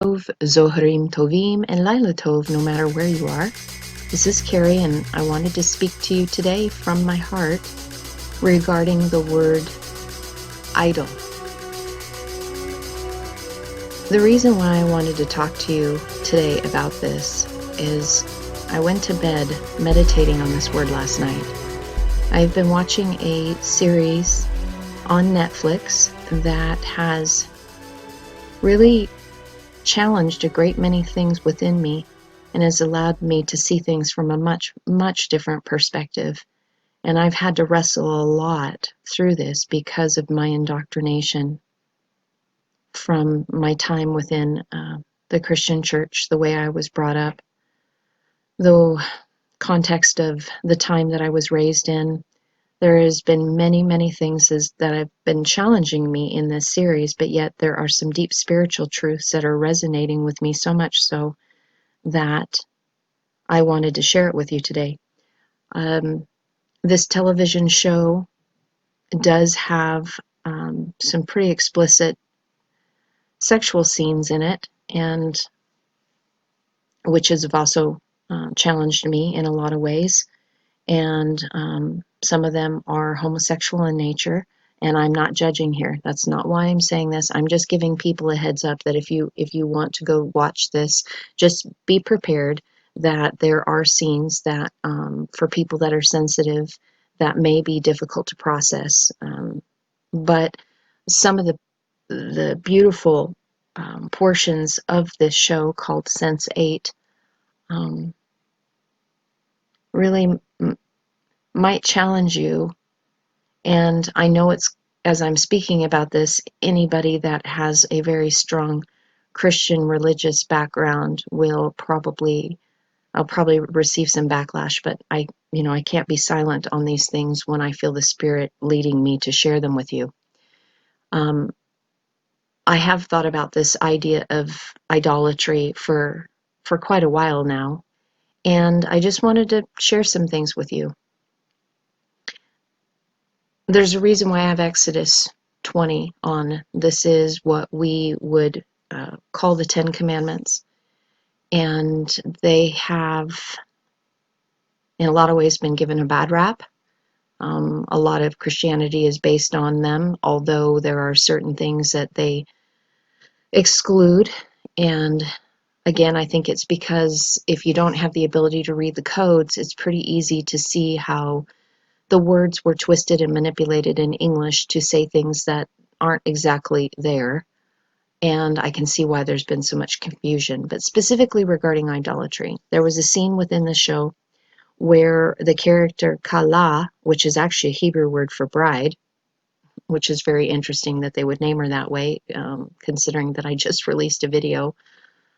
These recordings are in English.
Tov, Zoharim Tovim, and Laila Tov, no matter where you are. This is Carrie, and I wanted to speak to you today from my heart regarding the word idol. The reason why I wanted to talk to you today about this is I went to bed meditating on this word last night. I've been watching a series on Netflix that has really challenged a great many things within me and has allowed me to see things from a much, much different perspective. And I've had to wrestle a lot through this because of my indoctrination from my time within the Christian church, the way I was brought up, the context of the time that I was raised in. There has been many, many things that have been challenging me in this series, but yet there are some deep spiritual truths that are resonating with me so much so that I wanted to share it with you today. This television show does have some pretty explicit sexual scenes in it, and which has also challenged me in a lot of ways. And some of them are homosexual in nature, and I'm not judging here. That's not why I'm saying this. I'm just giving people a heads up that if you want to go watch this, just be prepared that there are scenes that for people that are sensitive that may be difficult to process. But some of the beautiful portions of this show called Sense8 um, really might challenge you. And I know it's, as I'm speaking about this, anybody that has a very strong Christian religious background will I'll probably receive some backlash, but I can't be silent on these things when I feel the Spirit leading me to share them with you. I have thought about this idea of idolatry for quite a while now, and I just wanted to share some things with you. There's a reason why I have Exodus 20 on. This is what we would call the Ten Commandments, and they have, in a lot of ways, been given a bad rap. A lot of Christianity is based on them, although there are certain things that they exclude. And again, I think it's because if you don't have the ability to read the codes, it's pretty easy to see how the words were twisted and manipulated in English to say things that aren't exactly there. And I can see why there's been so much confusion. But specifically regarding idolatry, there was a scene within the show where the character Kala, which is actually a Hebrew word for bride, which is very interesting that they would name her that way, considering that I just released a video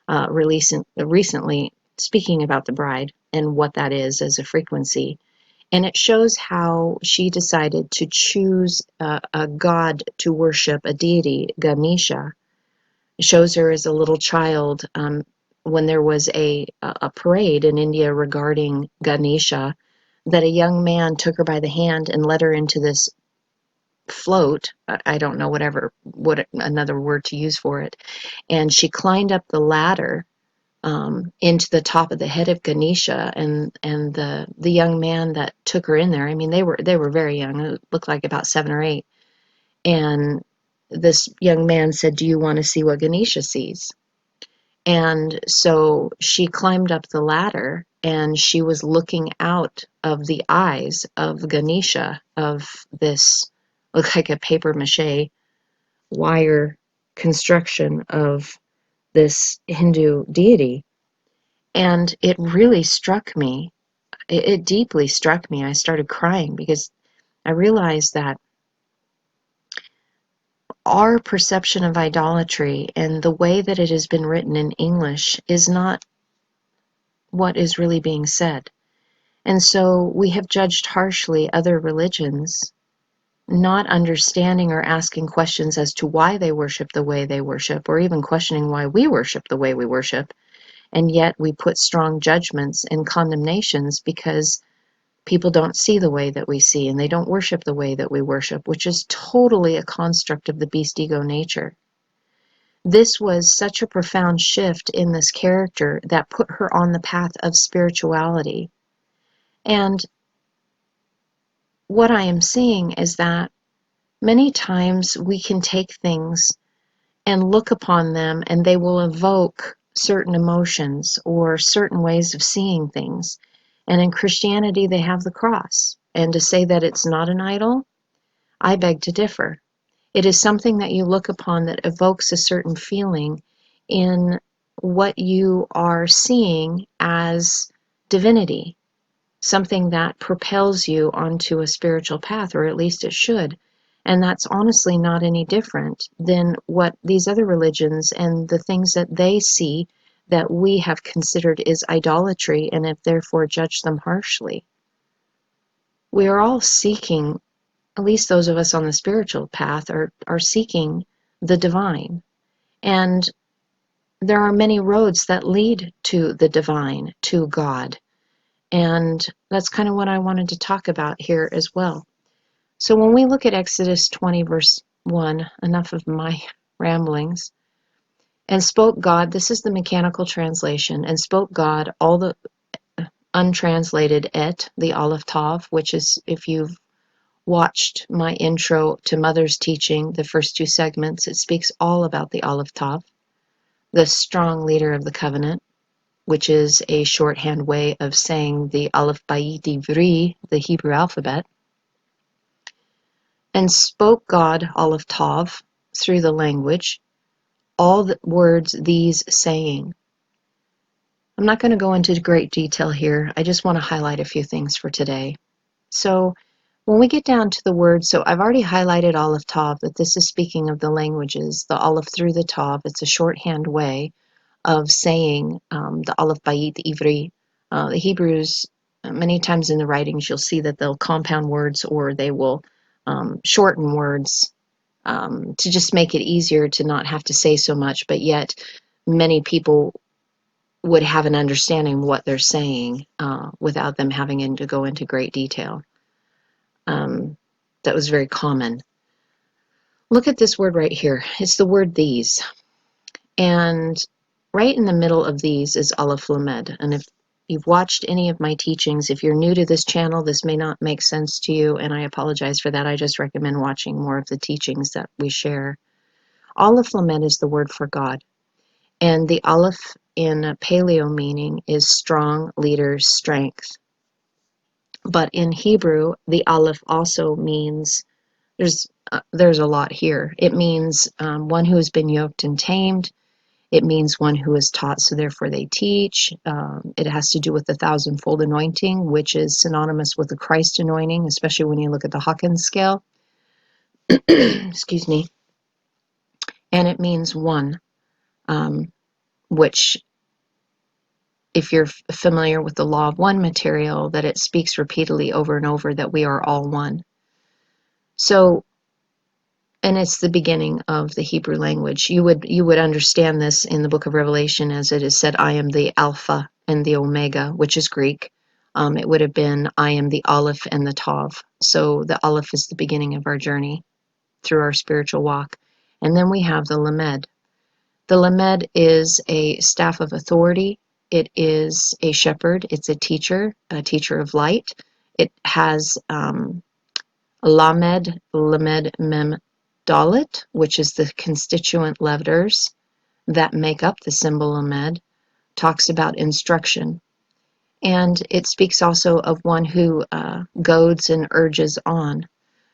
recently speaking about the bride and what that is as a frequency. And it shows how she decided to choose a god to worship, a deity, Ganesha. It shows her as a little child when there was a parade in India regarding Ganesha, that a young man took her by the hand and led her into this float. I don't know what another word to use for it. And she climbed up the ladder into the top of the head of Ganesha, and the young man that took her in there. I mean, they were very young. It looked like about 7 or 8. And this young man said, "Do you want to see what Ganesha sees?" And so she climbed up the ladder, and she was looking out of the eyes of Ganesha, of this looked like a paper mache wire construction of this Hindu deity. And it really struck me. It deeply struck me. I started crying because I realized that our perception of idolatry and the way that it has been written in English is not what is really being said. And so we have judged harshly other religions, not understanding or asking questions as to why they worship the way they worship, or even questioning why we worship the way we worship. And yet we put strong judgments and condemnations because people don't see the way that we see, and they don't worship the way that we worship, which is totally a construct of the beast ego nature. This was such a profound shift in this character that put her on the path of spirituality. And what I am seeing is that many times we can take things and look upon them, and they will evoke certain emotions or certain ways of seeing things. And in Christianity, they have the cross. And to say that it's not an idol, I beg to differ. It is something that you look upon that evokes a certain feeling in what you are seeing as divinity, something that propels you onto a spiritual path, or at least it should. And that's honestly not any different than what these other religions and the things that they see that we have considered is idolatry and have therefore judged them harshly. We are all seeking, at least those of us on the spiritual path, are seeking the divine. And there are many roads that lead to the divine, to God. And that's kind of what I wanted to talk about here as well. So when we look at Exodus 20, verse 1, enough of my ramblings, and spoke God, this is the mechanical translation, and spoke God all the untranslated the Aleph Tav, which is, if you've watched my intro to Mother's teaching, the first two segments, it speaks all about the Aleph Tav, the strong leader of the covenant, which is a shorthand way of saying the Aleph Bayit Ivri, the Hebrew alphabet. And spoke God, Aleph Tav, through the language, all the words these saying. I'm not going to go into great detail here. I just want to highlight a few things for today. So when we get down to the word, so I've already highlighted Aleph Tav, that this is speaking of the languages, the Aleph through the Tav. It's a shorthand way of saying the Aleph Bayit Ivri. The Hebrews, many times in the writings, you'll see that they'll compound words or they will shorten words to just make it easier to not have to say so much, but yet many people would have an understanding of what they're saying without them having to go into great detail. That was very common. Look at this word right here. It's the word these. And right in the middle of these is Aleph Lamed. And if you've watched any of my teachings, if you're new to this channel, this may not make sense to you, and I apologize for that. I just recommend watching more of the teachings that we share. Aleph Lamed is the word for God. And the Aleph in Paleo meaning is strong, leader, strength. But in Hebrew, the Aleph also means, there's a lot here. It means one who has been yoked and tamed. It means one who is taught, so therefore they teach. It has to do with the thousandfold anointing, which is synonymous with the Christ anointing, especially when you look at the Hawkins scale. Excuse me. And it means one, which, if you're familiar with the law of one material, that it speaks repeatedly over and over that we are all one. So, and it's the beginning of the Hebrew language. You would understand this in the book of Revelation as it is said, I am the Alpha and the Omega, which is Greek. It would have been, I am the Aleph and the Tav. So the Aleph is the beginning of our journey through our spiritual walk. And then we have the Lamed. The Lamed is a staff of authority. It is a shepherd. It's a teacher of light. It has Lamed, Mem, Dalet, which is the constituent letters that make up the symbol Lamed, talks about instruction. And it speaks also of one who goads and urges on.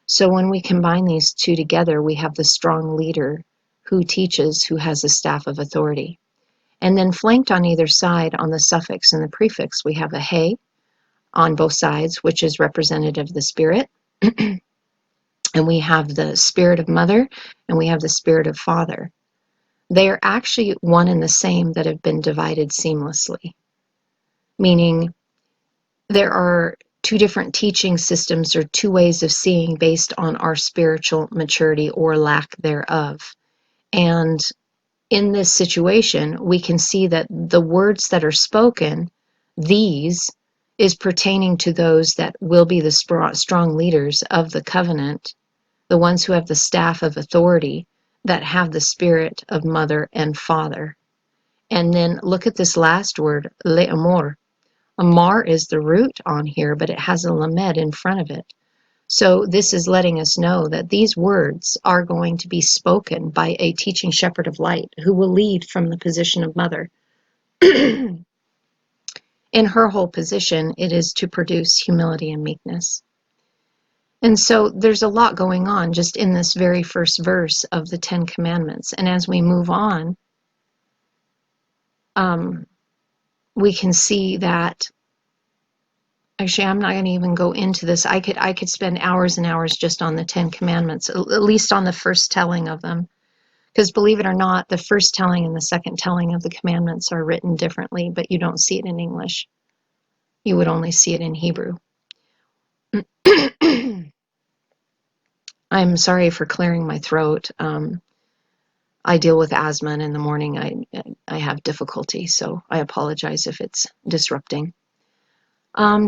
So when we combine these two together, we have the strong leader who teaches, who has a staff of authority. And then flanked on either side on the suffix and the prefix, we have a He on both sides, which is representative of the spirit. And we have the spirit of mother, and we have the spirit of father. They are actually one and the same that have been divided seamlessly, meaning there are two different teaching systems or two ways of seeing based on our spiritual maturity or lack thereof. And in this situation, we can see that the words that are spoken, these, is pertaining to those that will be the strong leaders of the covenant, the ones who have the staff of authority, that have the spirit of mother and father. And then look at this last word, le'amor. Amar is the root on here, but it has a lamed in front of it. So this is letting us know that these words are going to be spoken by a teaching shepherd of light who will lead from the position of mother. In her whole position, it is to produce humility and meekness. And so there's a lot going on just in this very first verse of the Ten Commandments. And as we move on, we can see that. Actually, I'm not going to even go into this. I could spend hours and hours just on the Ten Commandments, at least on the first telling of them. Because believe it or not, the first telling and the second telling of the commandments are written differently, but you don't see it in English. You would only see it in Hebrew. I'm sorry for clearing my throat. I deal with asthma, and in the morning I have difficulty, so I apologize if it's disrupting.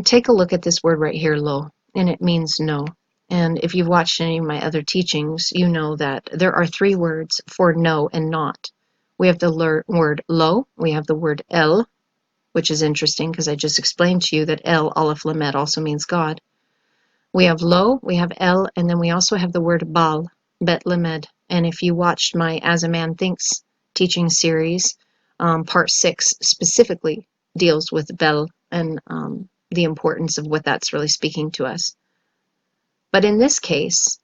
Take a look at this word right here, lo, and it means no. And if you've watched any of my other teachings, you know that there are three words for no and not. We have the word lo, we have the word el, which is interesting because I just explained to you that el, aleph, lamed, also means God. We have lo, we have el, and then we also have the word bal, bet lamed. And if you watched my As a Man Thinks teaching series, part 6 specifically deals with bel and the importance of what that's really speaking to us. But in this case,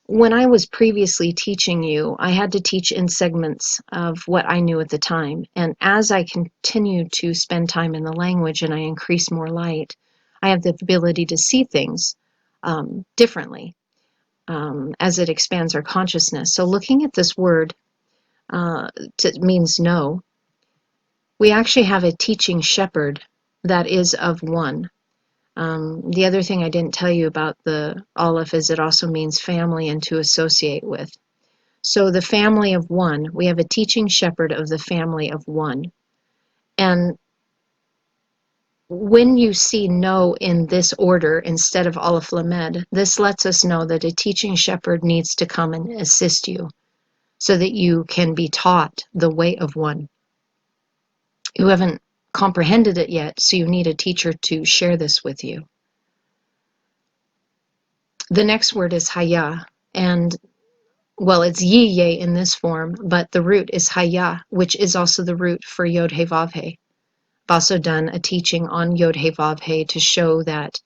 when I was previously teaching you, I had to teach in segments of what I knew at the time. And as I continue to spend time in the language and I increase more light, I have the ability to see things differently as it expands our consciousness. So looking at this word means no. We actually have a teaching shepherd that is of one. The other thing I didn't tell you about the Aleph is it also means family and to associate with. So the family of one, we have a teaching shepherd of the family of one. And when you see no in this order instead of Aleph Lamed, this lets us know that a teaching shepherd needs to come and assist you so that you can be taught the way of one. You haven't comprehended it yet, so you need a teacher to share this with you. The next word is Haya, and well, it's Yiyeh in this form, but the root is Haya, which is also the root for Yod He Vav He. I've also done a teaching on Yod He Vav He to show that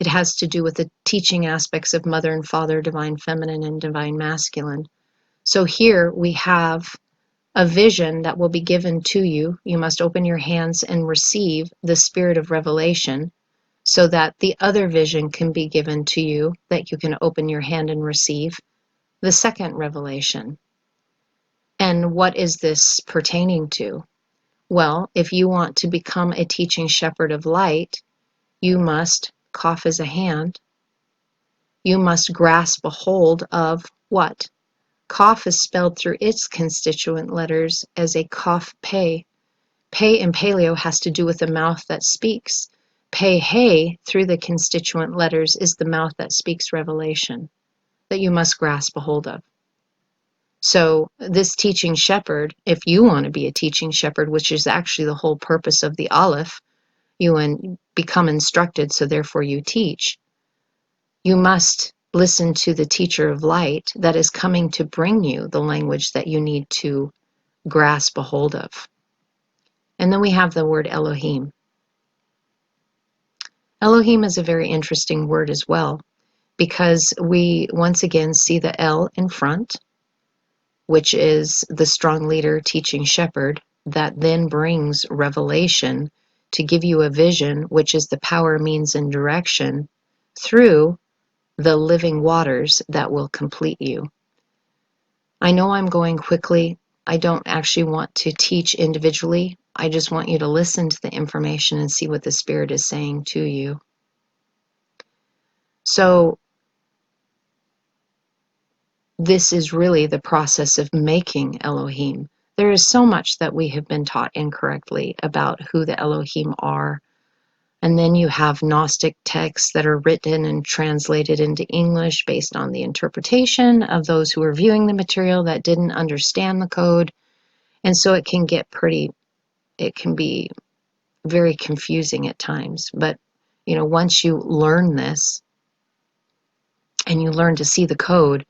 it has to do with the teaching aspects of mother and father, divine feminine and divine masculine. So here we have a vision that will be given to you. You must open your hands and receive the spirit of revelation so that the other vision can be given to you, that you can open your hand and receive the second revelation. And what is this pertaining to? Well, if you want to become a teaching shepherd of light, you must cough as a hand. You must grasp a hold of what? Cough is spelled through its constituent letters as a cough pay. Pay in paleo has to do with the mouth that speaks. Pei He through the constituent letters is the mouth that speaks revelation that you must grasp a hold of. So this teaching shepherd, if you want to be a teaching shepherd, which is actually the whole purpose of the Aleph, you become instructed, so therefore you teach. You must listen to the teacher of light that is coming to bring you the language that you need to grasp a hold of. And then we have the word Elohim. Elohim is a very interesting word as well, because we once again see the El in front, which is the strong leader, teaching shepherd, that then brings revelation to give you a vision, which is the power, means, and direction through the living waters that will complete you. I know I'm going quickly. I don't actually want to teach individually. I just want you to listen to the information and see what the Spirit is saying to you. So this is really the process of making Elohim. There is so much that we have been taught incorrectly about who the Elohim are. And then you have Gnostic texts that are written and translated into English based on the interpretation of those who are viewing the material that didn't understand the code. And so it can be very confusing at times. But, once you learn this and you learn to see the code,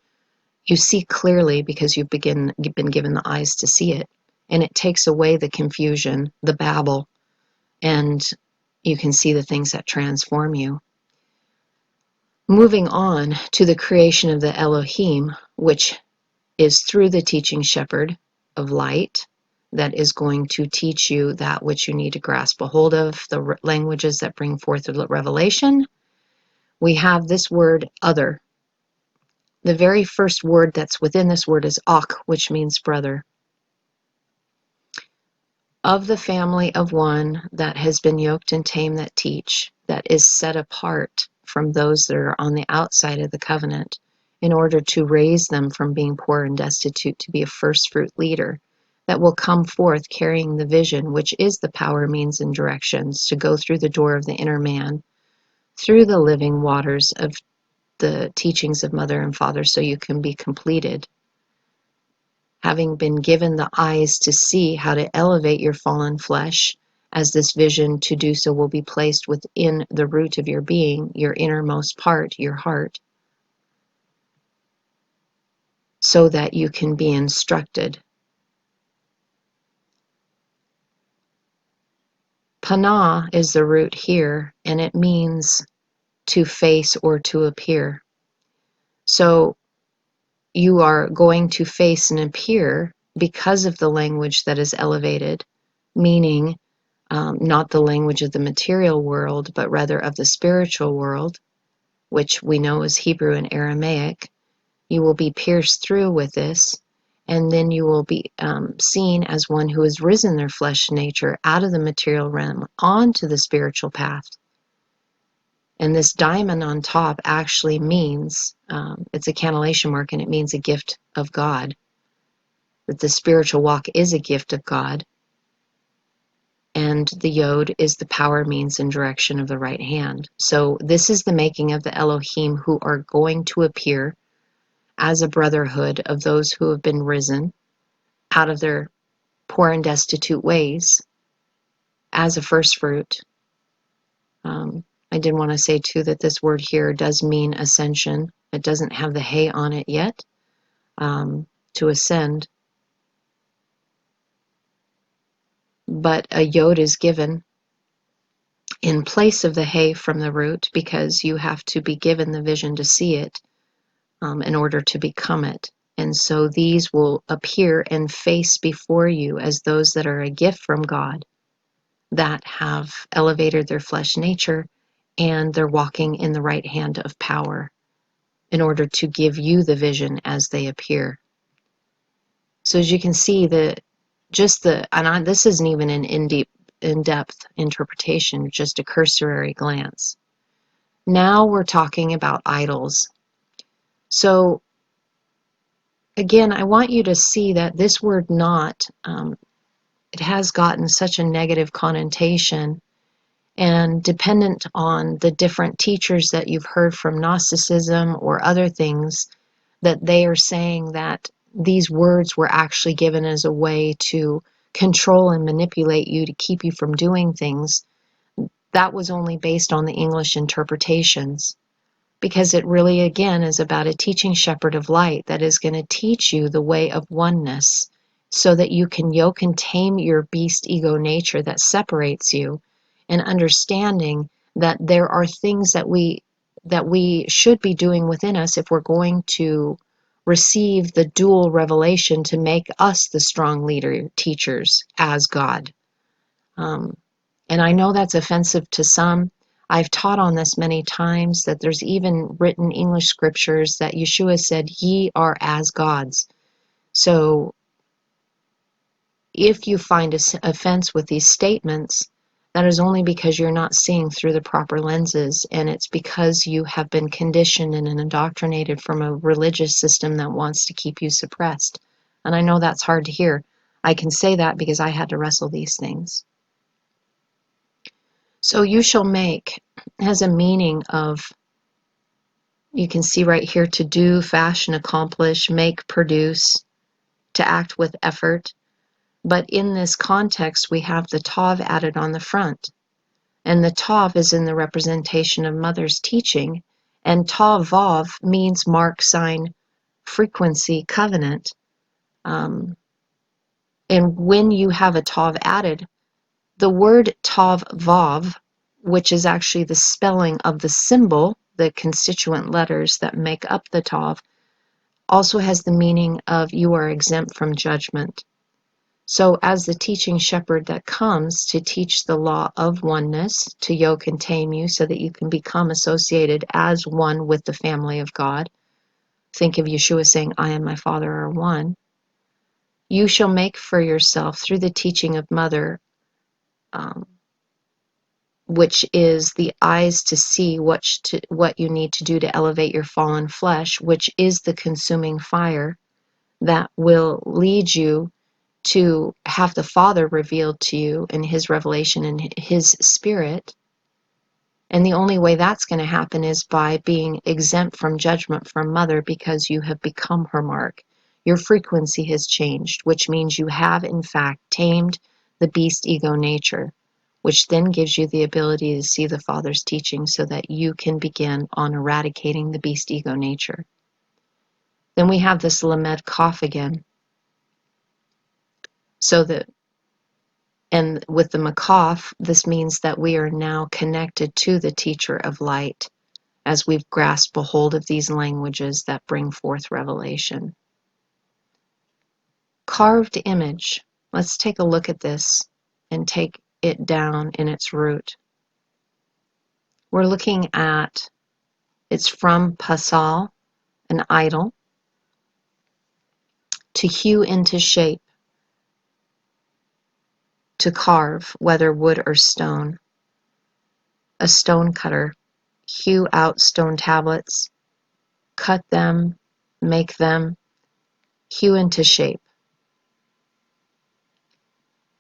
you see clearly because you've been given the eyes to see it. And it takes away the confusion, the babble, and you can see the things that transform you. Moving on to the creation of the Elohim, which is through the teaching shepherd of light that is going to teach you that which you need to grasp a hold of, the languages that bring forth the revelation. We have this word other. The very first word that's within this word is ach, which means brother. Of the family of one that has been yoked and tamed that teach, that is set apart from those that are on the outside of the covenant, in order to raise them from being poor and destitute to be a first fruit leader that will come forth carrying the vision, which is the power, means, and directions to go through the door of the inner man, through the living waters of the teachings of mother and father, so you can be completed. Having been given the eyes to see how to elevate your fallen flesh, as this vision to do so will be placed within the root of your being, your innermost part, your heart, so that you can be instructed. Panah is the root here, and it means to face or to appear. So you are going to face and appear because of the language that is elevated, meaning not the language of the material world, but rather of the spiritual world, which we know is Hebrew and Aramaic. You will be pierced through with this, and then you will be seen as one who has risen their flesh nature out of the material realm onto the spiritual path. And this diamond on top actually means, it's a cannellation mark, and it means a gift of God, that the spiritual walk is a gift of God. And the yod is the power, means, and direction of the right hand. So this is the making of the Elohim, who are going to appear as a brotherhood of those who have been risen out of their poor and destitute ways as a first fruit. I did want to say too that this word here does mean ascension. It doesn't have the hay on it yet, to ascend. But a yod is given in place of the hay from the root, because you have to be given the vision to see it in order to become it. And so these will appear and face before you as those that are a gift from God, that have elevated their flesh nature, and they're walking in the right hand of power in order to give you the vision as they appear. So as you can see, this isn't even an in-depth interpretation, just a cursory glance. Now we're talking about idols. So again, I want you to see that this word not, it has gotten such a negative connotation, and dependent on the different teachers that you've heard from Gnosticism or other things, that they are saying that these words were actually given as a way to control and manipulate you to keep you from doing things. That was only based on the English interpretations, because it really, again, is about a teaching shepherd of light that is going to teach you the way of oneness, so that you can yoke and tame your beast ego nature that separates you, and understanding that there are things that we should be doing within us if we're going to receive the dual revelation to make us the strong leader teachers as God. And I know that's offensive to some. I've taught on this many times, that there's even written English scriptures that Yeshua said, ye are as gods. So if you find offense with these statements, that is only because you're not seeing through the proper lenses, and it's because you have been conditioned and indoctrinated from a religious system that wants to keep you suppressed. And I know that's hard to hear. I can say that because I had to wrestle these things. So you shall make has a meaning of, you can see right here, to do, fashion, accomplish, make, produce, to act with effort. But in this context, we have the tav added on the front. And the tav is in the representation of mother's teaching. And tav vav means mark, sign, frequency, covenant. Um, and when you have a tav added, the word tav vav, which is actually the spelling of the symbol, the constituent letters that make up the tav, also has the meaning of you are exempt from judgment. So as the teaching shepherd that comes to teach the law of oneness, to yoke and tame you so that you can become associated as one with the family of God. Think of Yeshua saying, I and my Father are one. You shall make for yourself, through the teaching of mother, um, which is the eyes to see what you need to do to elevate your fallen flesh, which is the consuming fire that will lead you to have the Father revealed to you in His revelation and His Spirit. And the only way that's going to happen is by being exempt from judgment from Mother, because you have become her mark. Your frequency has changed, which means you have in fact tamed the beast ego nature, which then gives you the ability to see the Father's teaching so that you can begin on eradicating the beast ego nature. Then we have this lamed kaf again. So that, and with the makaf, this means that we are now connected to the teacher of light as we've grasped a hold of these languages that bring forth revelation. Carved image. Let's take a look at this and take it down in its root. We're looking at, it's from pasal, an idol, to hew into shape, to carve, whether wood or stone. A stone cutter, hew out stone tablets, cut them, make them, hew into shape.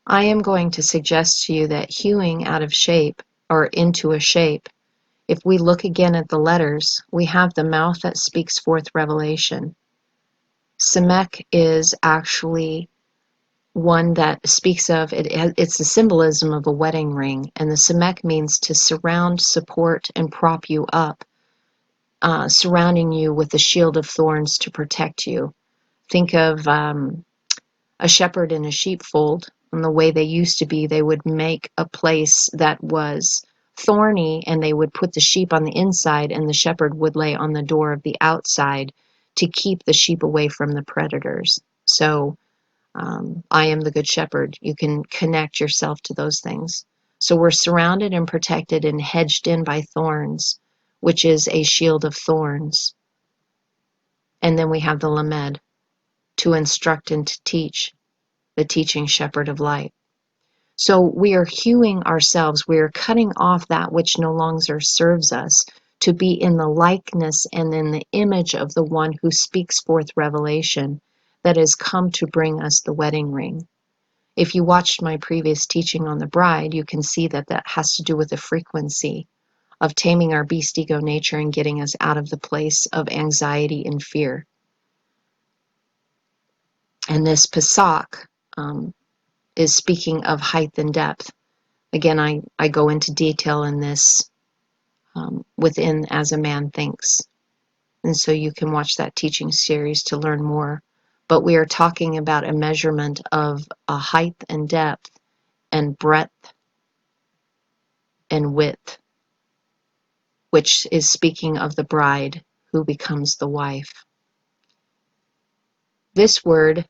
I am going to suggest to you that hewing out of shape, or into a shape, if we look again at the letters, we have the mouth that speaks forth revelation. Semek is actually one that speaks of, it's the symbolism of a wedding ring, and the Semek means to surround, support, and prop you up, surrounding you with a shield of thorns to protect you. Think of a shepherd in a sheepfold, and the way they used to be, they would make a place that was thorny, and they would put the sheep on the inside, and the shepherd would lay on the door of the outside to keep the sheep away from the predators. So I am the good shepherd. You can connect yourself to those things. So we're surrounded and protected and hedged in by thorns, which is a shield of thorns. And then we have the lamed, to instruct and to teach, the teaching shepherd of light. So we are hewing ourselves, we are cutting off that which no longer serves us, to be in the likeness and in the image of the one who speaks forth revelation that has come to bring us the wedding ring. If you watched my previous teaching on the bride, you can see that that has to do with the frequency of taming our beast ego nature and getting us out of the place of anxiety and fear. And this Pesach is speaking of height and depth. Again, I go into detail in this within As a Man Thinks. And so you can watch that teaching series to learn more. But we are talking about a measurement of a height and depth and breadth and width, which is speaking of the bride who becomes the wife. This word,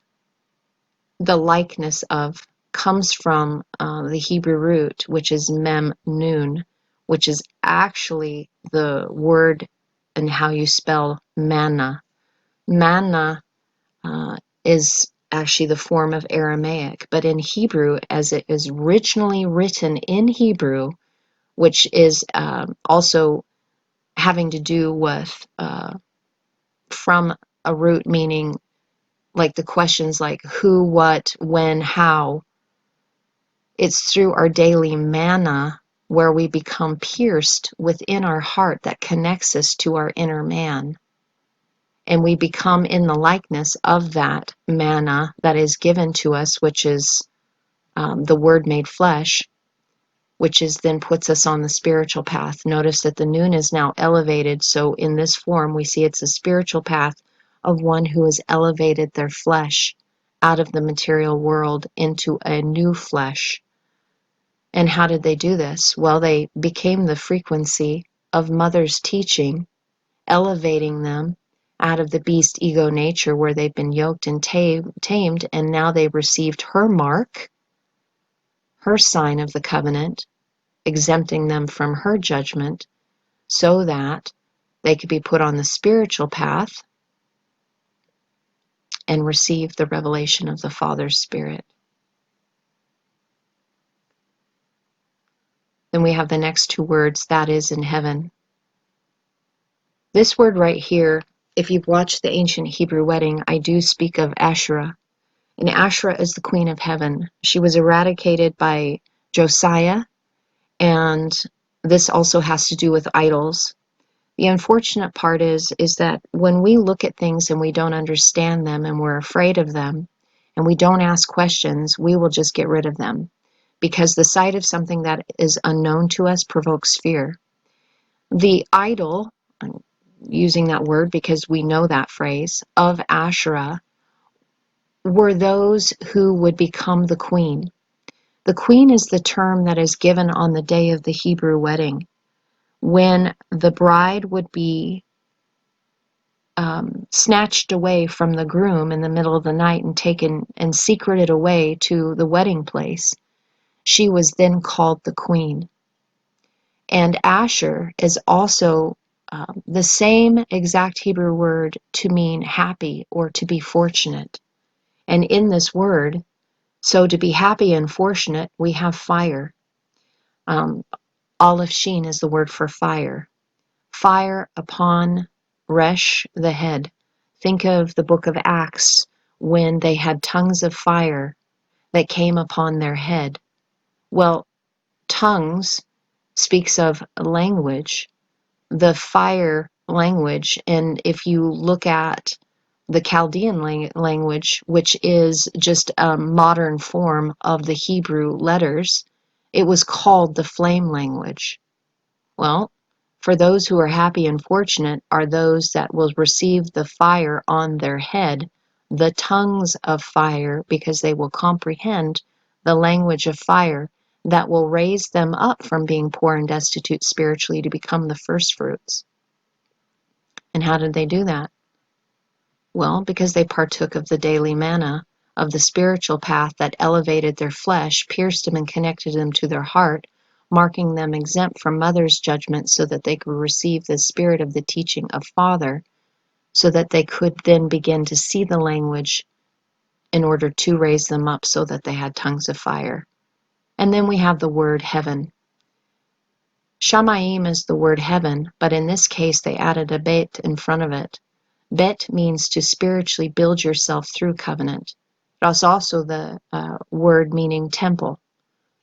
the likeness of, comes from the Hebrew root, which is mem nun, which is actually the word and how you spell manna. Manna is actually the form of Aramaic, but in Hebrew, as it is originally written in Hebrew, which is also having to do with from a root meaning, like the questions like who, what, when, how. It's through our daily manna where we become pierced within our heart that connects us to our inner man. And we become in the likeness of that manna that is given to us, which is the Word made flesh, which is then puts us on the spiritual path. Notice that the noon is now elevated, so in this form we see it's a spiritual path of one who has elevated their flesh out of the material world into a new flesh. And how did they do this? Well, they became the frequency of Mother's teaching, elevating them out of the beast ego nature where they've been yoked and tamed, and now they received her mark, her sign of the covenant, exempting them from her judgment so that they could be put on the spiritual path and receive the revelation of the Father's Spirit. Then we have the next two words, that is in heaven. This word right here, if you've watched the ancient Hebrew wedding, I do speak of Asherah. And Asherah is the queen of heaven. She was eradicated by Josiah, and this also has to do with idols. The unfortunate part is that when we look at things and we don't understand them and we're afraid of them and we don't ask questions, we will just get rid of them because the sight of something that is unknown to us provokes fear. The idol, I'm using that word because we know that phrase, of Asherah were those who would become the queen. The queen is the term that is given on the day of the Hebrew wedding when the bride would be snatched away from the groom in the middle of the night and taken and secreted away to the wedding place. She was then called the queen. And Asher is also the same exact Hebrew word to mean happy or to be fortunate. And in this word, so to be happy and fortunate, we have fire. Aleph Sheen is the word for fire. Fire upon Resh, the head. Think of the book of Acts when they had tongues of fire that came upon their head. Well, tongues speaks of language, the fire language, and if you look at the Chaldean language, which is just a modern form of the Hebrew letters, it was called the flame language. Well, for those who are happy and fortunate are those that will receive the fire on their head, the tongues of fire, because they will comprehend the language of fire that will raise them up from being poor and destitute spiritually to become the first fruits. And how did they do that? Well, because they partook of the daily manna of the spiritual path that elevated their flesh, pierced them and connected them to their heart, marking them exempt from mother's judgment so that they could receive the spirit of the teaching of Father, so that they could then begin to see the language in order to raise them up so that they had tongues of fire. And then we have the word heaven. Shamayim is the word heaven, but in this case they added a bet in front of it. Bet means to spiritually build yourself through covenant. It's also the word meaning temple.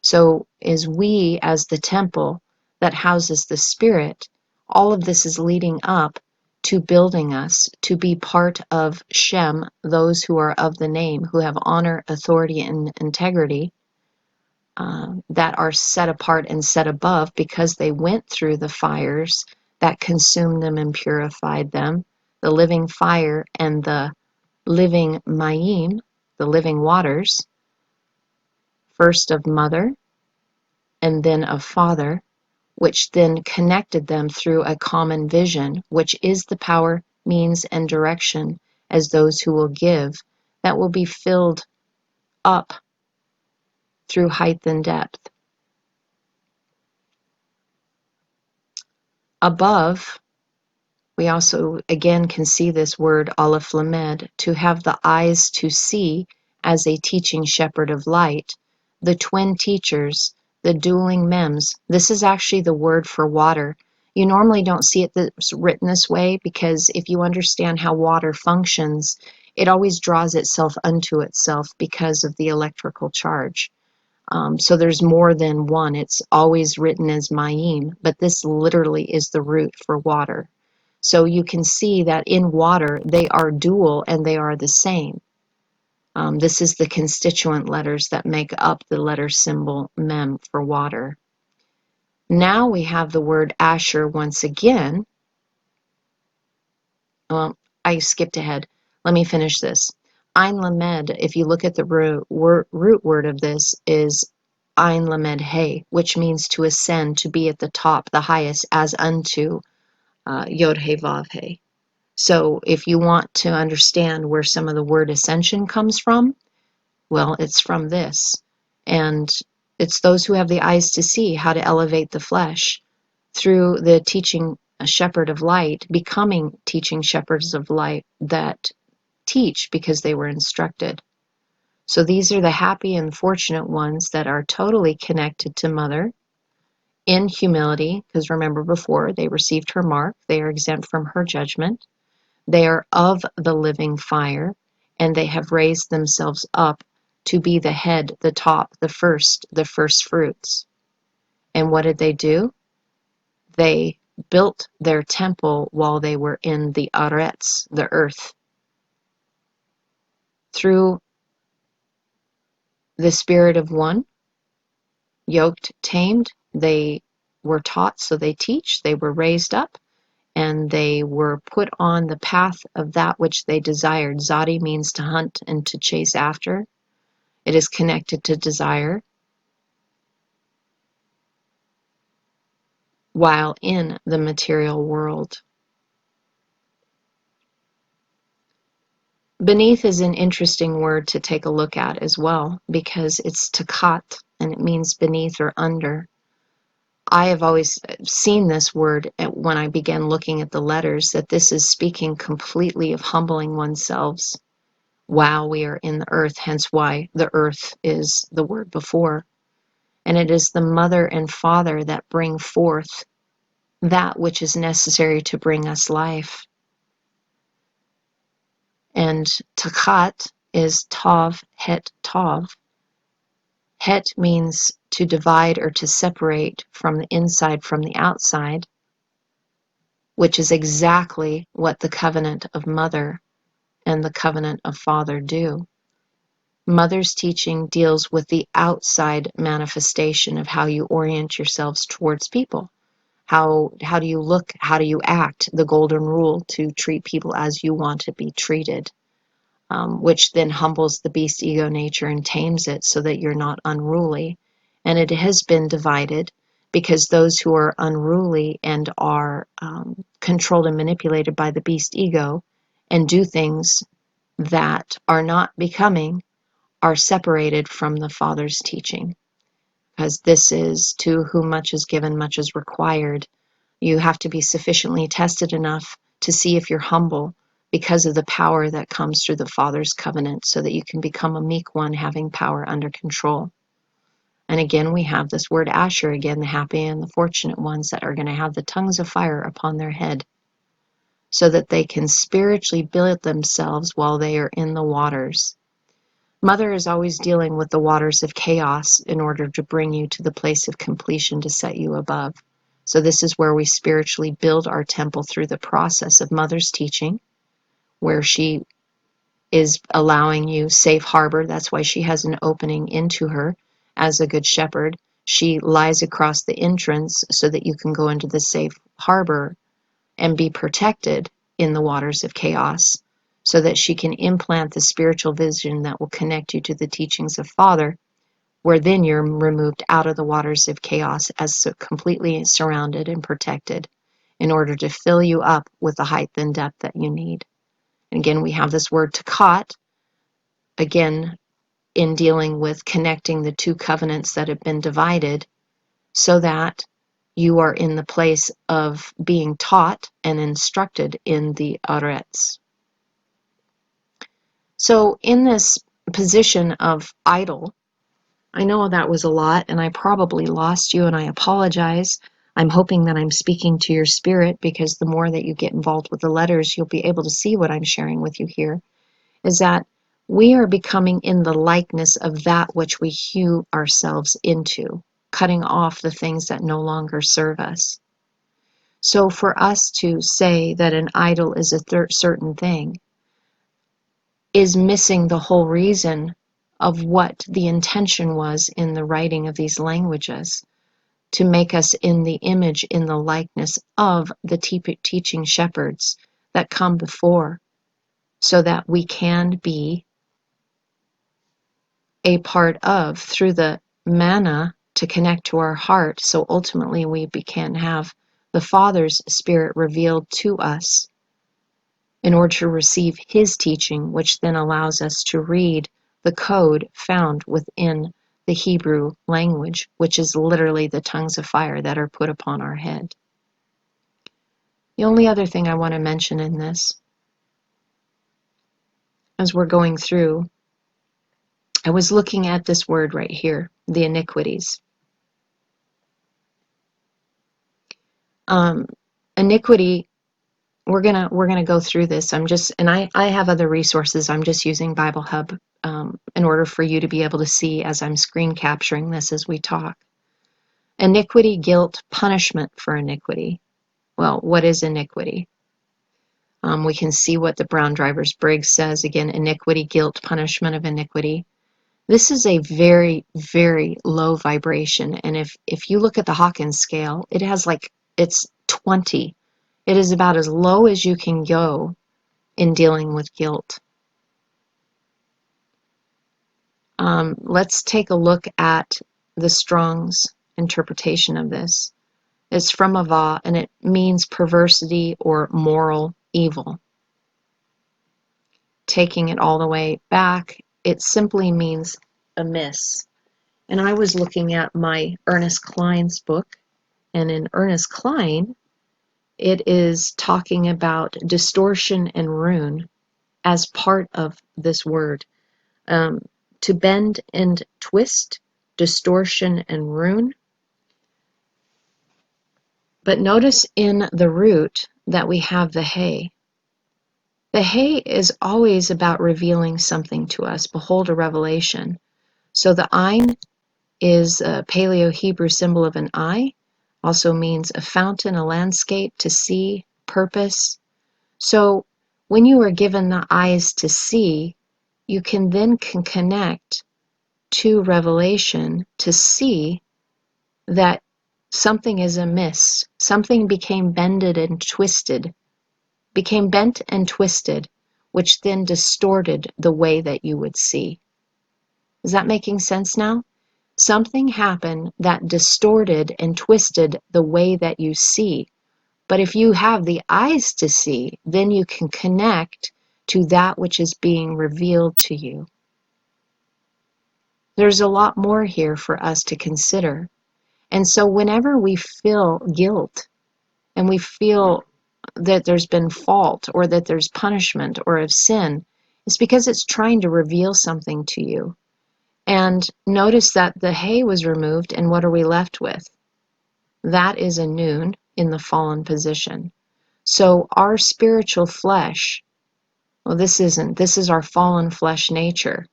So as we, as the temple that houses the Spirit, all of this is leading up to building us to be part of Shem, those who are of the name, who have honor, authority, and integrity, that are set apart and set above because they went through the fires that consumed them and purified them, the living fire and the living mayim, the living waters, first of mother and then of Father, which then connected them through a common vision, which is the power, means, and direction as those who will give, that will be filled up through height and depth. Above, we also again can see this word Aleph Lamed, to have the eyes to see as a teaching shepherd of light, the twin teachers, the dueling mems. This is actually the word for water. You normally don't see it written this way because if you understand how water functions, it always draws itself unto itself because of the electrical charge. So there's more than one. It's always written as Mayim, but this literally is the root for water. So you can see that in water, they are dual and they are the same. This is the constituent letters that make up the letter symbol Mem for water. Now we have the word Asher once again. Well, I skipped ahead. Let me finish this. Ein Lamed, if you look at the root word of this, is Ein Lamed He, which means to ascend, to be at the top, the highest, as unto Yod He Vav He. So if you want to understand where some of the word ascension comes from, well, it's from this. And it's those who have the eyes to see how to elevate the flesh through the teaching shepherd of light, becoming teaching shepherds of light that teach because they were instructed. So these are the happy and fortunate ones that are totally connected to Mother in humility, because remember before, they received her mark, they are exempt from her judgment. They are of the living fire, and they have raised themselves up to be the head, the top, the first fruits. And what did they do? They built their temple while they were in the Aretz, the earth. Through the spirit of one, yoked, tamed, they were taught, so they teach, they were raised up, and they were put on the path of that which they desired. Zadi means to hunt and to chase after. It is connected to desire. While in the material world. Beneath is an interesting word to take a look at as well, because it's takat, and it means beneath or under. I have always seen this word when I began looking at the letters, that this is speaking completely of humbling oneself while we are in the earth, hence why the earth is the word before. And it is the mother and father that bring forth that which is necessary to bring us life. And takat is tav, het, tav. Het means to divide or to separate from the inside from the outside, which is exactly what the covenant of mother and the covenant of father do. Mother's teaching deals with the outside manifestation of how you orient yourselves towards people. How do you look? How do you act? The golden rule to treat people as you want to be treated. Which then humbles the beast ego nature and tames it so that you're not unruly. And it has been divided because those who are unruly and are controlled and manipulated by the beast ego and do things that are not becoming are separated from the Father's teaching. Because this is to whom much is given, much is required. You have to be sufficiently tested enough to see if you're humble because of the power that comes through the Father's covenant, so that you can become a meek one having power under control. And again, we have this word Asher, again, the happy and the fortunate ones that are going to have the tongues of fire upon their head, so that they can spiritually build themselves while they are in the waters. Mother is always dealing with the waters of chaos in order to bring you to the place of completion, to set you above. So this is where we spiritually build our temple through the process of Mother's teaching, where she is allowing you safe harbor. That's why she has an opening into her as a good shepherd. She lies across the entrance so that you can go into the safe harbor and be protected in the waters of chaos, so that she can implant the spiritual vision that will connect you to the teachings of Father, where then you're removed out of the waters of chaos as so completely surrounded and protected in order to fill you up with the height and depth that you need. And again, we have this word takat, again, in dealing with connecting the two covenants that have been divided, so that you are in the place of being taught and instructed in the Aretz. So in this position of idol, I know that was a lot, and I probably lost you, and I apologize. I'm hoping that I'm speaking to your spirit, because the more that you get involved with the letters, you'll be able to see what I'm sharing with you here, is that we are becoming in the likeness of that which we hew ourselves into, cutting off the things that no longer serve us. So for us to say that an idol is a certain thing is missing the whole reason of what the intention was in the writing of these languages, to make us in the image, in the likeness of the teaching shepherds that come before, so that we can be a part of, through the manna, to connect to our heart, so ultimately we can have the Father's Spirit revealed to us in order to receive His teaching, which then allows us to read the code found within the Hebrew language, which is literally the tongues of fire that are put upon our head. The only other thing I want to mention in this, as we're going through, I was looking at this word right here, the iniquities. Iniquity, we're gonna go through this. I have other resources. I'm just using Bible Hub in order for you to be able to see as I'm screen capturing this as we talk. Iniquity, guilt, punishment for iniquity. Well, what is iniquity? We can see what the Brown Drivers Briggs says. Again, iniquity, guilt, punishment of iniquity. This is a very, very low vibration. And if you look at the Hawkins scale, it has it's 20. It is about as low as you can go in dealing with guilt. Let's take a look at the Strong's interpretation of this. It's from Ava, and it means perversity or moral evil. Taking it all the way back, it simply means amiss. And I was looking at my Ernest Cline's book, and in Ernest Cline, it is talking about distortion and ruin as part of this word. To bend and twist, distortion and ruin. But notice in the root that we have the hay. The hay is always about revealing something to us. Behold a revelation. So the Ain is a Paleo-Hebrew symbol of an eye. Also means a fountain, a landscape, to see, purpose. So when you are given the eyes to see, you can then connect to revelation to see that something is amiss. Something became bended and twisted, became bent and twisted, which then distorted the way that you would see. Is that making sense now? Something happened that distorted and twisted the way that you see. But if you have the eyes to see, then you can connect to that which is being revealed to you. There's a lot more here for us to consider. And so whenever we feel guilt and we feel that there's been fault or that there's punishment or of sin, it's because it's trying to reveal something to you. And notice that the hay was removed, and what are we left with? That is a noon in the fallen position. So our spiritual flesh, well, this is our fallen flesh nature,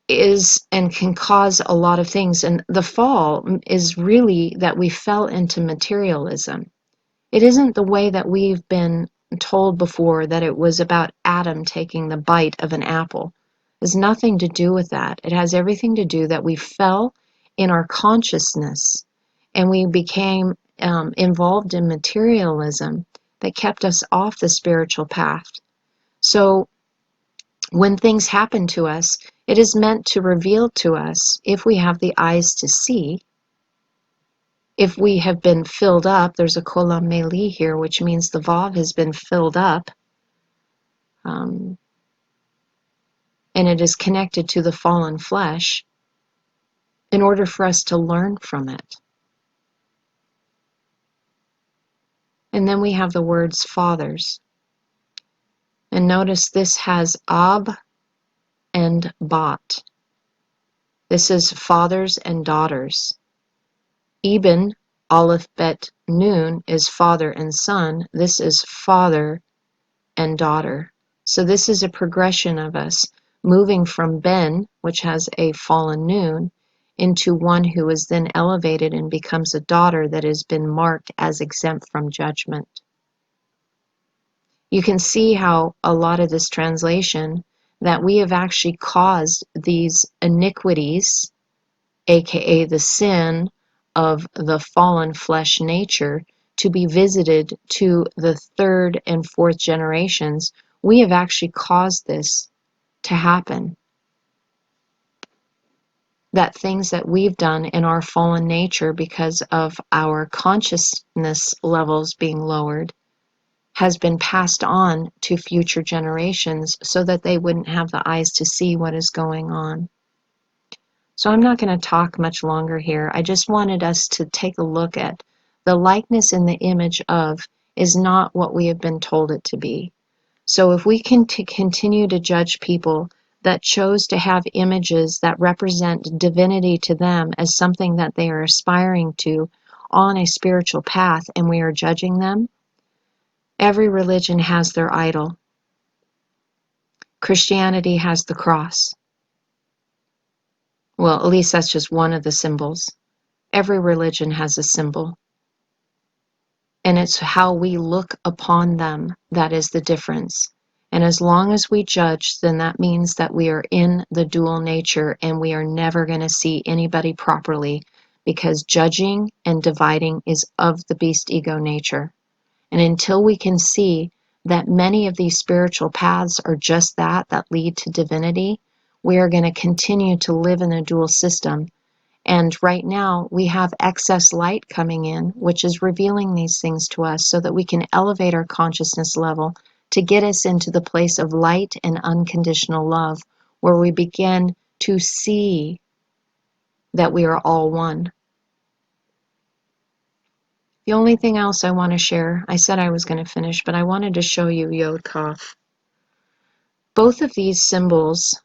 is and can cause a lot of things. And the fall is really that we fell into materialism. It isn't the way that we've been told before, that it was about Adam taking the bite of an apple. It has nothing to do with that. It has everything to do that we fell in our consciousness and we became involved in materialism that kept us off the spiritual path. So when things happen to us, it is meant to reveal to us, if we have the eyes to see, if we have been filled up. There's a kolam meli here, which means the vav has been filled up, and it is connected to the fallen flesh, in order for us to learn from it. And then we have the words fathers. And notice this has ab and bat. This is fathers and daughters. Eben, Aleph, Bet, Nun is father and son. This is father and daughter. So this is a progression of us moving from Ben, which has a fallen noon, into one who is then elevated and becomes a daughter that has been marked as exempt from judgment. You can see how a lot of this translation, that we have actually caused these iniquities, aka the sin of the fallen flesh nature, to be visited to the third and fourth generations. We have actually caused this to happen. That things that we've done in our fallen nature because of our consciousness levels being lowered has been passed on to future generations so that they wouldn't have the eyes to see what is going on. So I'm not going to talk much longer here. I just wanted us to take a look at the likeness in the image of is not what we have been told it to be. So if we can continue to judge people that chose to have images that represent divinity to them as something that they are aspiring to on a spiritual path, and we are judging them, every religion has their idol. Christianity has the cross. Well, at least that's just one of the symbols. Every religion has a symbol. And it's how we look upon them that is the difference. And as long as we judge, then that means that we are in the dual nature and we are never going to see anybody properly, because judging and dividing is of the beast ego nature. And until we can see that many of these spiritual paths are just that lead to divinity, we are going to continue to live in a dual system. And right now we have excess light coming in, which is revealing these things to us so that we can elevate our consciousness level to get us into the place of light and unconditional love, where we begin to see that we are all one. The only thing else I want to share, I said I was going to finish, but I wanted to show you Yod Kaf. Both of these symbols,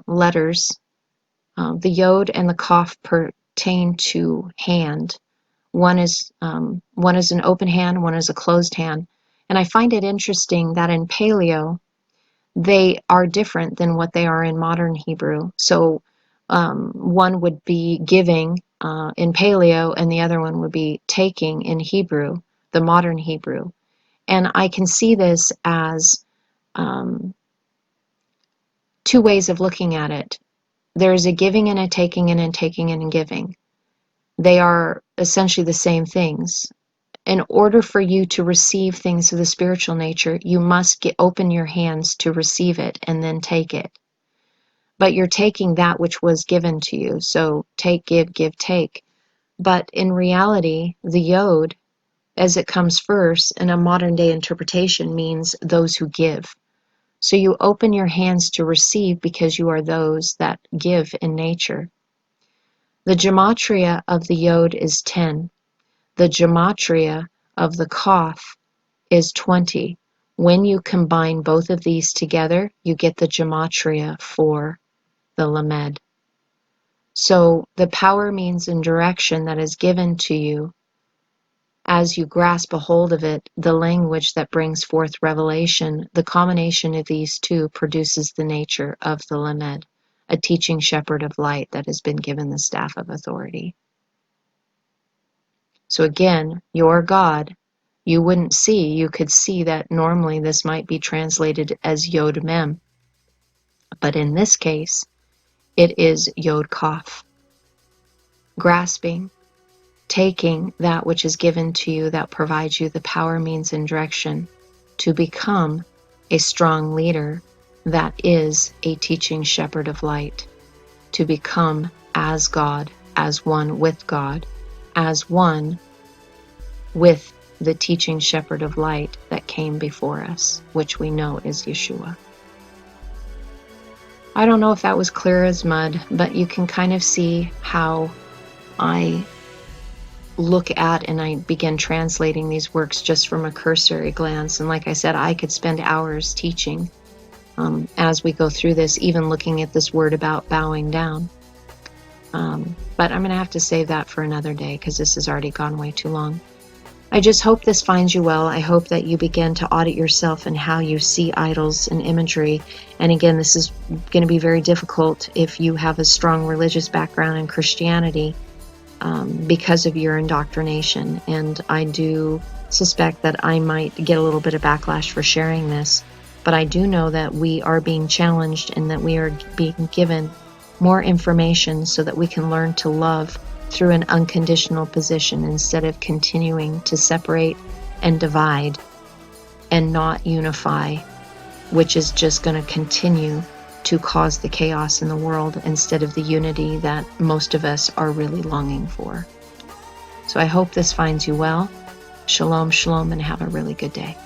letters, the Yod and the Kaf pertain to hand. One is an open hand, one is a closed hand. And I find it interesting that in Paleo, they are different than what they are in modern Hebrew. So one would be giving in Paleo, and the other one would be taking in Hebrew, the modern Hebrew. And I can see this as two ways of looking at it. There's a giving and a taking and a taking and a giving. They are essentially the same things. In order for you to receive things of the spiritual nature, you must open your hands to receive it and then take it. But you're taking that which was given to you. So take, give, take. But in reality, the Yod, as it comes first in a modern day interpretation, means those who give. So you open your hands to receive because you are those that give in nature. The gematria of the Yod is 10. The gematria of the Kaf is 20. When you combine both of these together, you get the gematria for the Lamed. So the power, means, and direction that is given to you as you grasp a hold of it, the language that brings forth revelation, the combination of these two produces the nature of the Lamed, a teaching shepherd of light that has been given the staff of authority. So again, your God, you wouldn't see, you could see that normally this might be translated as Yod Mem, but in this case, it is Yod Kaf. Grasping, taking that which is given to you that provides you the power, means, and direction to become a strong leader that is a teaching shepherd of light, to become as God, as one with God, as one with the teaching shepherd of light that came before us, which we know is Yeshua. I don't know if that was clear as mud, but you can kind of see how I look at and I begin translating these works just from a cursory glance. And like I said, I could spend hours teaching as we go through this, even looking at this word about bowing down. But I'm going to have to save that for another day because this has already gone way too long. I just hope this finds you well. I hope that you begin to audit yourself and how you see idols and imagery. And again, this is going to be very difficult if you have a strong religious background in Christianity, because of your indoctrination. And I do suspect that I might get a little bit of backlash for sharing this. But I do know that we are being challenged and that we are being given more information so that we can learn to love through an unconditional position instead of continuing to separate and divide and not unify, which is just going to continue to cause the chaos in the world instead of the unity that most of us are really longing for. So I hope this finds you well. Shalom, shalom, and have a really good day.